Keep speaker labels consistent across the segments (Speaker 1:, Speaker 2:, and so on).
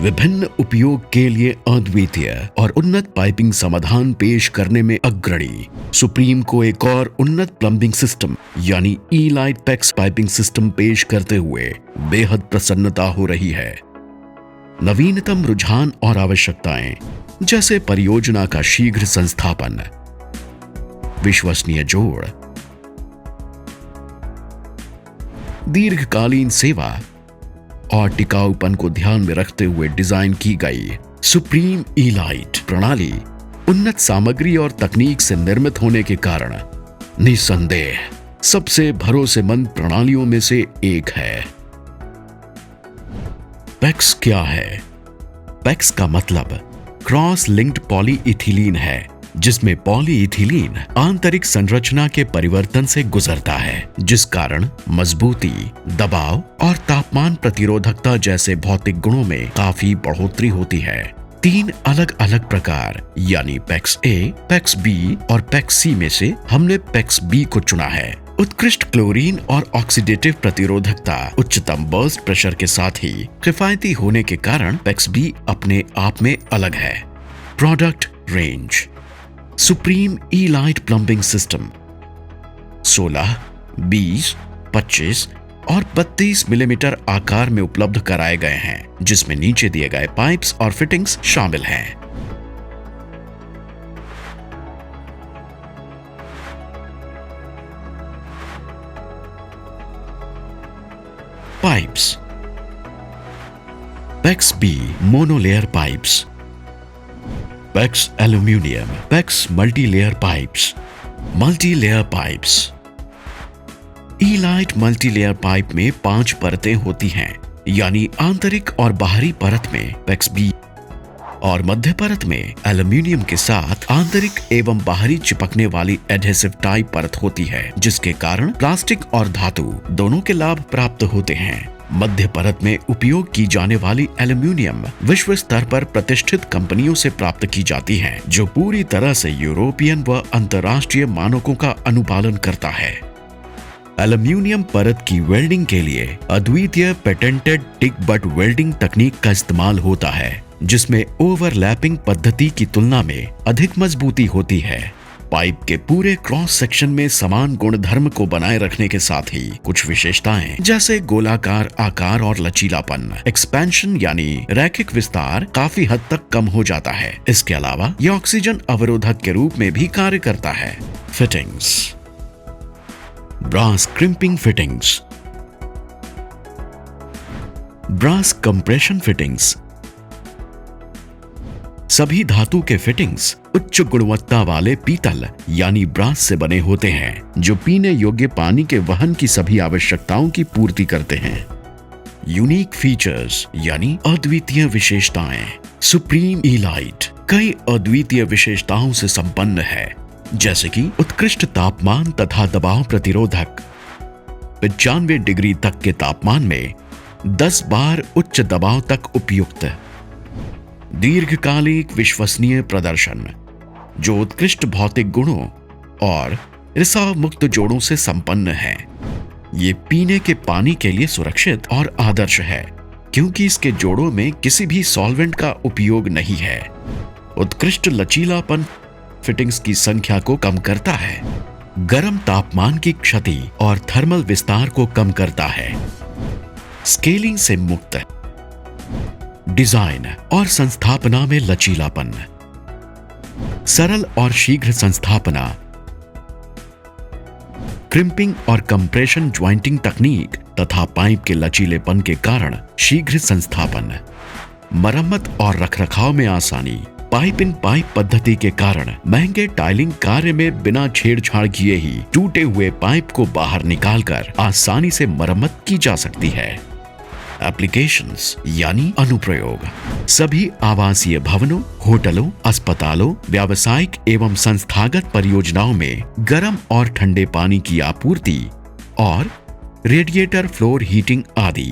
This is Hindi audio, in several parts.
Speaker 1: विभिन्न उपयोग के लिए अद्वितीय और उन्नत पाइपिंग समाधान पेश करने में अग्रणी सुप्रीम को एक और उन्नत प्लम्बिंग सिस्टम यानी ई-लाइट पैक्स पाइपिंग सिस्टम पेश करते हुए बेहद प्रसन्नता हो रही है। नवीनतम रुझान और आवश्यकताएं जैसे परियोजना का शीघ्र संस्थापन, विश्वसनीय जोड़, दीर्घकालीन सेवा और टिकाऊपन को ध्यान में रखते हुए डिजाइन की गई सुप्रीम ई-लाइट प्रणाली उन्नत सामग्री और तकनीक से निर्मित होने के कारण निसंदेह सबसे भरोसेमंद प्रणालियों में से एक है। पैक्स क्या है? पैक्स का मतलब क्रॉस लिंक्ड पॉलीइथिलीन है, जिसमें पॉलीइथिलीन आंतरिक संरचना के परिवर्तन से गुजरता है, जिस कारण मजबूती, दबाव और तापमान प्रतिरोधकता जैसे भौतिक गुणों में काफी बढ़ोतरी होती है। 3 अलग अलग प्रकार यानी पैक्स ए, पैक्स बी और पैक्स सी में से हमने पैक्स बी को चुना है। उत्कृष्ट क्लोरीन और ऑक्सीडेटिव प्रतिरोधकता, उच्चतम बर्स्ट प्रेशर के साथ ही किफायती होने के कारण पैक्स बी अपने आप में अलग है। Product range Supreme elite plumbing system 16, 20, 25 और 32 मिलीमीटर आकार में उपलब्ध कराए गए हैं, जिसमें नीचे दिए गए पाइप्स और फिटिंग्स शामिल हैं। Pipes PEX B monolayer pipes, PEX aluminium, PEX multilayer pipes, multilayer pipes. Elite multilayer pipe में 5 परतें होती हैं, यानी आंतरिक और बाहरी परत में पैक्स बी और मध्य परत में एल्यूमिनियम के साथ आंतरिक एवं बाहरी चिपकने वाली एडहेसिव टाइप परत होती है, जिसके कारण प्लास्टिक और धातु दोनों के लाभ प्राप्त होते हैं। मध्य परत में उपयोग की जाने वाली एल्यूमिनियम विश्व स्तर पर प्रतिष्ठित कंपनियों से प्राप्त की जाती है, जो पूरी तरह से यूरोपियन व अंतर्राष्ट्रीय मानकों का अनुपालन करता है। एल्यूमिनियम परत की वेल्डिंग के लिए अद्वितीय पेटेंटेड टिक बट वेल्डिंग तकनीक का इस्तेमाल होता है, जिसमें ओवरलैपिंग पद्धति की तुलना में अधिक मजबूती होती है। पाइप के पूरे क्रॉस सेक्शन में समान गुणधर्म को बनाए रखने के साथ ही कुछ विशेषताएं जैसे गोलाकार आकार और लचीलापन, एक्सपेंशन यानी रैखिक विस्तार काफी हद तक कम हो जाता है। इसके अलावा यह ऑक्सीजन अवरोधक के रूप में भी कार्य करता है। Fittings brass crimping fittings, brass compression fittings. सभी धातु के फिटिंग्स उच्च गुणवत्ता वाले पीतल यानी ब्रास से बने होते हैं, जो पीने योग्य पानी के वहन की सभी आवश्यकताओं की पूर्ति करते हैं। यूनिक फीचर्स यानी अद्वितीय विशेषताएं। सुप्रीम ई-लाइट कई अद्वितीय विशेषताओं से संपन्न है, जैसे कि उत्कृष्ट तापमान तथा दबाव प्रतिरोधक, 95 डिग्री तक के तापमान में 10 बार उच्च दबाव तक उपयुक्त, दीर्घकालिक विश्वसनीय प्रदर्शन, जो उत्कृष्ट भौतिक गुणों और रिसाव मुक्त जोड़ों से संपन्न है। ये पीने के पानी के लिए सुरक्षित और आदर्श है, क्योंकि इसके जोड़ों में किसी भी सॉल्वेंट का उपयोग नहीं है। उत्कृष्ट लचीलापन फिटिंग्स की संख्या को कम करता है, गर्म तापमान की क्षति और थर्मल विस्तार को कम करता है। स्केलिंग से मुक्त, डिजाइन और संस्थापना में लचीलापन, सरल और शीघ्र संस्थापना, क्रिम्पिंग और कंप्रेशन ज्वाइंटिंग तकनीक तथा पाइप के लचीलेपन के कारण शीघ्र संस्थापन, मरम्मत और रखरखाव में आसानी। पाइप इन पाइप पद्धति के कारण महंगे टाइलिंग कार्य में बिना छेड़छाड़ किए ही टूटे हुए पाइप को बाहर निकालकर आसानी से मरम्मत की जा सकती है। एप्लीकेशंस यानी अनुप्रयोग। सभी आवासीय भवनों, होटलों, अस्पतालों, व्यावसायिक एवं संस्थागत परियोजनाओं में गर्म और ठंडे पानी की आपूर्ति और रेडिएटर फ्लोर हीटिंग आदि।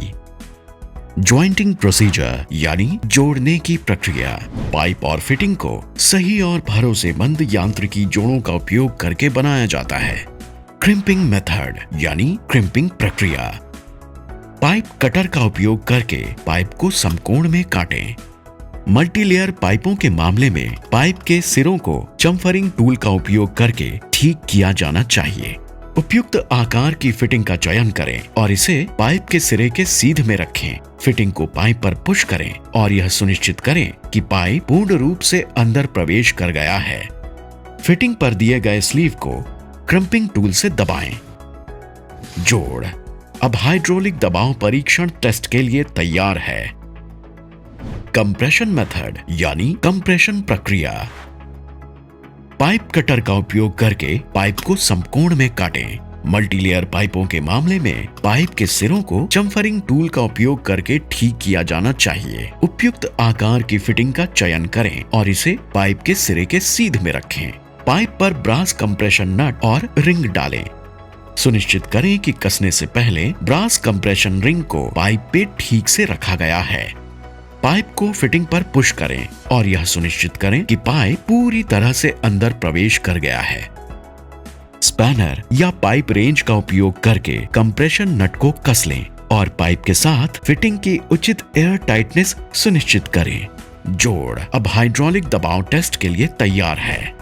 Speaker 1: ज्वाइंटिंग प्रोसीजर यानी जोड़ने की प्रक्रिया। पाइप और फिटिंग को सही और भरोसेमंद यांत्रिकी जोड़ों का उपयोग करके बनाया जाता है। क्रिम्पिंग मेथड यानी क्रिम्पिंग प्रक्रिया। पाइप कटर का उपयोग करके पाइप को समकोण में काटें। मल्टीलेयर पाइपों के मामले में पाइप के सिरों को चम्फरिंग टूल का उपयोग करके ठीक किया जाना चाहिए। उपयुक्त आकार की फिटिंग का चयन करें और इसे पाइप के सिरे के सीध में रखें। फिटिंग को पाइप पर पुश करें और यह सुनिश्चित करें कि पाइप पूर्ण रूप से अंदर प्रवेश कर गया है। फिटिंग पर दिए गए स्लीव को क्रम्पिंग टूल से दबाएं। जोड़ अब हाइड्रोलिक दबाव परीक्षण टेस्ट के लिए तैयार है। कंप्रेशन मेथड यानी कंप्रेशन प्रक्रिया। पाइप कटर का उपयोग करके पाइप को समकोण में काटें। मल्टीलेयर पाइपों के मामले में पाइप के सिरों को चम्फरिंग टूल का उपयोग करके ठीक किया जाना चाहिए। उपयुक्त आकार की फिटिंग का चयन करें और इसे पाइप के सिरे के सीध में रखें। पाइप पर ब्रास कंप्रेशन नट और रिंग डालें। सुनिश्चित करें कि कसने से पहले ब्रास कंप्रेशन रिंग को पाइप पे ठीक से रखा गया है। पाइप को फिटिंग पर पुश करें और यह सुनिश्चित करें कि पाइप पूरी तरह से अंदर प्रवेश कर गया है। स्पैनर या पाइप रेंज का उपयोग करके कंप्रेशन नट को कस लें और पाइप के साथ फिटिंग की उचित एयर टाइटनेस सुनिश्चित करें। जोड़ अब हाइड्रोलिक दबाव टेस्ट के लिए तैयार है।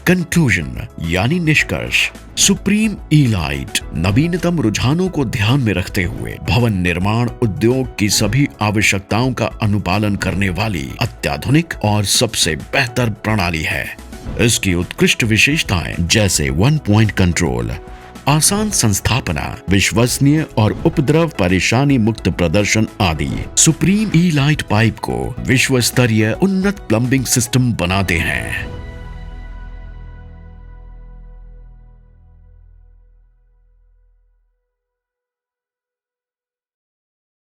Speaker 1: कंक्लूजन यानी निष्कर्ष। सुप्रीम ई-लाइट नवीनतम रुझानों को ध्यान में रखते हुए भवन निर्माण उद्योग की सभी आवश्यकताओं का अनुपालन करने वाली अत्याधुनिक और सबसे बेहतर प्रणाली है। इसकी उत्कृष्ट विशेषताएं जैसे 1 पॉइंट कंट्रोल, आसान संस्थापना, विश्वसनीय और उपद्रव परेशानी मुक्त प्रदर्शन आदि सुप्रीम ई-लाइट पाइप को विश्व स्तरीय उन्नत प्लम्बिंग सिस्टम बनाते हैं।